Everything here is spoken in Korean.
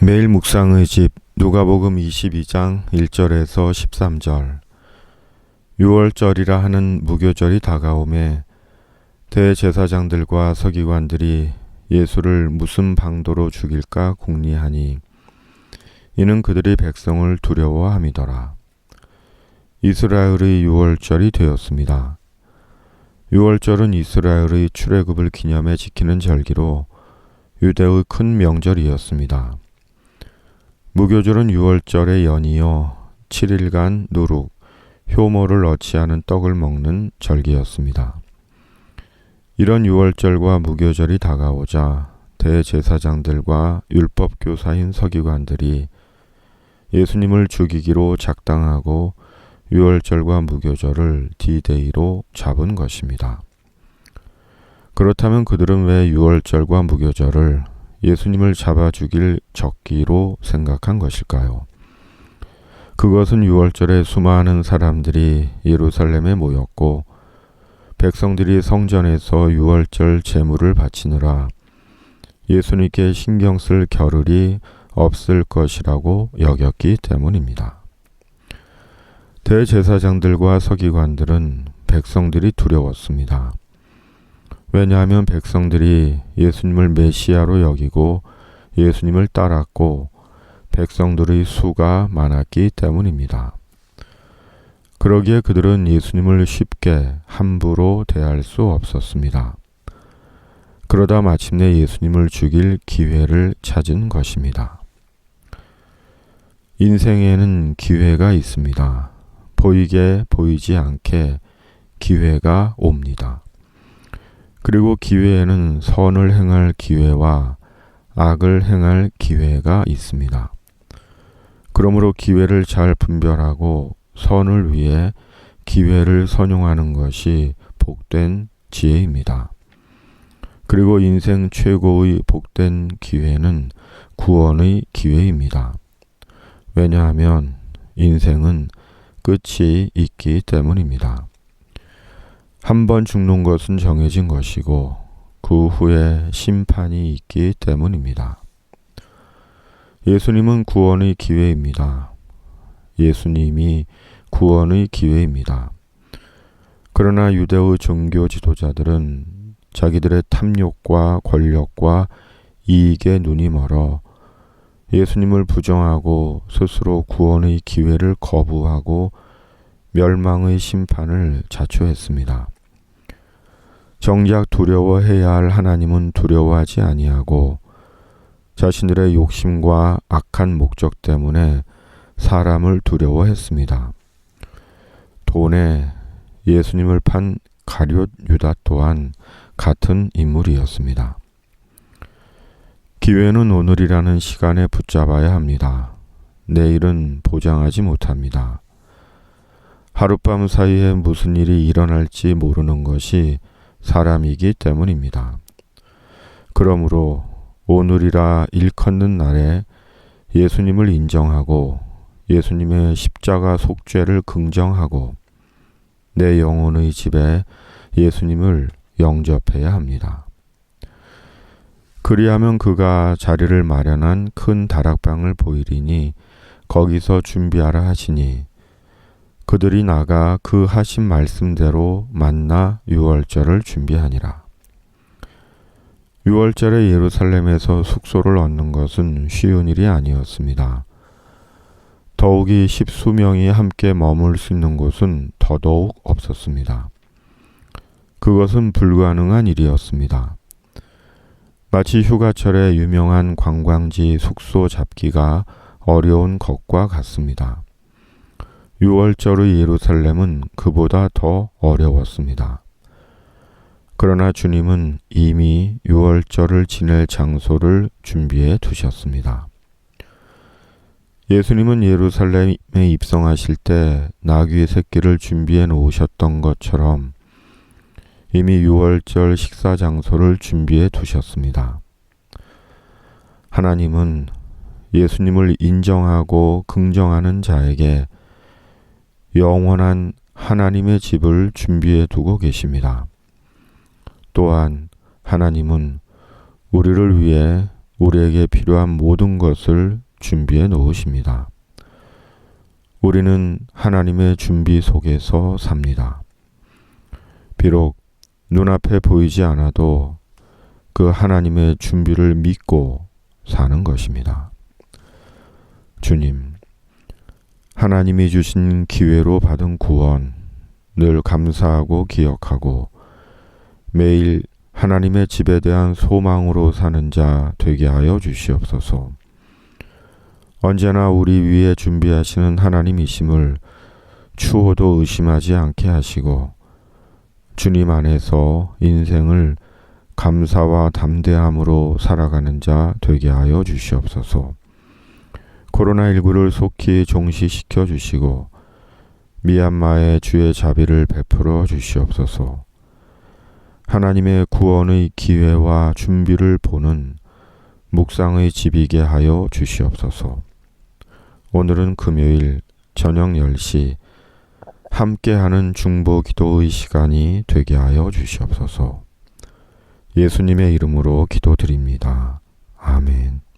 매일 묵상의 집 누가복음 22장 1절에서 13절. 6월절이라 하는 무교절이 다가오매 대제사장들과 서기관들이 예수를 무슨 방도로 죽일까 궁리하니 이는 그들이 백성을 두려워함이더라. 이스라엘의 6월절이 되었습니다. 6월절은 이스라엘의 출애굽을 기념해 지키는 절기로 유대의 큰 명절이었습니다. 무교절은 6월절에 연이어 7일간 누룩, 효모를 넣지 않은 떡을 먹는 절기였습니다. 이런 6월절과 무교절이 다가오자 대제사장들과 율법교사인 서기관들이 예수님을 죽이기로 작당하고 6월절과 무교절을 D-Day로 잡은 것입니다. 그렇다면 그들은 왜 6월절과 무교절을 예수님을 잡아 죽일 적기로 생각한 것일까요? 그것은 6월절에 수많은 사람들이 예루살렘에 모였고 백성들이 성전에서 6월절 제물을 바치느라 예수님께 신경 쓸 겨를이 없을 것이라고 여겼기 때문입니다. 대제사장들과 서기관들은 백성들이 두려웠습니다. 왜냐하면 백성들이 예수님을 메시아로 여기고 예수님을 따랐고 백성들의 수가 많았기 때문입니다. 그러기에 그들은 예수님을 쉽게 함부로 대할 수 없었습니다. 그러다 마침내 예수님을 죽일 기회를 찾은 것입니다. 인생에는 기회가 있습니다. 보이게 보이지 않게 기회가 옵니다. 그리고 기회에는 선을 행할 기회와 악을 행할 기회가 있습니다. 그러므로 기회를 잘 분별하고 선을 위해 기회를 선용하는 것이 복된 지혜입니다. 그리고 인생 최고의 복된 기회는 구원의 기회입니다. 왜냐하면 인생은 끝이 있기 때문입니다. 한 번 죽는 것은 정해진 것이고 그 후에 심판이 있기 때문입니다. 예수님은 구원의 기회입니다. 예수님이 구원의 기회입니다. 그러나 유대의 종교 지도자들은 자기들의 탐욕과 권력과 이익에 눈이 멀어 예수님을 부정하고 스스로 구원의 기회를 거부하고 멸망의 심판을 자초했습니다. 정작 두려워해야 할 하나님은 두려워하지 아니하고 자신들의 욕심과 악한 목적 때문에 사람을 두려워했습니다. 돈에 예수님을 판 가룟 유다 또한 같은 인물이었습니다. 기회는 오늘이라는 시간에 붙잡아야 합니다. 내일은 보장하지 못합니다. 하룻밤 사이에 무슨 일이 일어날지 모르는 것이 사람이기 때문입니다. 그러므로 오늘이라 일컫는 날에 예수님을 인정하고 예수님의 십자가 속죄를 긍정하고 내 영혼의 집에 예수님을 영접해야 합니다. 그리하면 그가 자리를 마련한 큰 다락방을 보이리니 거기서 준비하라 하시니 그들이 나가 그 하신 말씀대로 만나 6월절을 준비하니라. 6월절에 예루살렘에서 숙소를 얻는 것은 쉬운 일이 아니었습니다. 더욱이 10수명이 함께 머물 수 있는 곳은 더더욱 없었습니다. 그것은 불가능한 일이었습니다. 마치 휴가철에 유명한 관광지 숙소 잡기가 어려운 것과 같습니다. 6월절의 예루살렘은 그보다 더 어려웠습니다. 그러나 주님은 이미 6월절을 지낼 장소를 준비해 두셨습니다. 예수님은 예루살렘에 입성하실 때 나귀의 새끼를 준비해 놓으셨던 것처럼 이미 6월절 식사 장소를 준비해 두셨습니다. 하나님은 예수님을 인정하고 긍정하는 자에게 영원한 하나님의 집을 준비해 두고 계십니다. 또한 하나님은 우리를 위해 우리에게 필요한 모든 것을 준비해 놓으십니다. 우리는 하나님의 준비 속에서 삽니다. 비록 눈앞에 보이지 않아도 그 하나님의 준비를 믿고 사는 것입니다. 주님, 하나님이 주신 기회로 받은 구원 늘 감사하고 기억하고 매일 하나님의 집에 대한 소망으로 사는 자 되게 하여 주시옵소서. 언제나 우리 위에 준비하시는 하나님이심을 추호도 의심하지 않게 하시고 주님 안에서 인생을 감사와 담대함으로 살아가는 자 되게 하여 주시옵소서. 코로나19를 속히 종식시켜 주시고 미얀마의 주의 자비를 베풀어 주시옵소서. 하나님의 구원의 기회와 준비를 보는 묵상의 집이게 하여 주시옵소서. 오늘은 금요일 저녁 10시 함께하는 중보 기도의 시간이 되게 하여 주시옵소서. 예수님의 이름으로 기도드립니다. 아멘.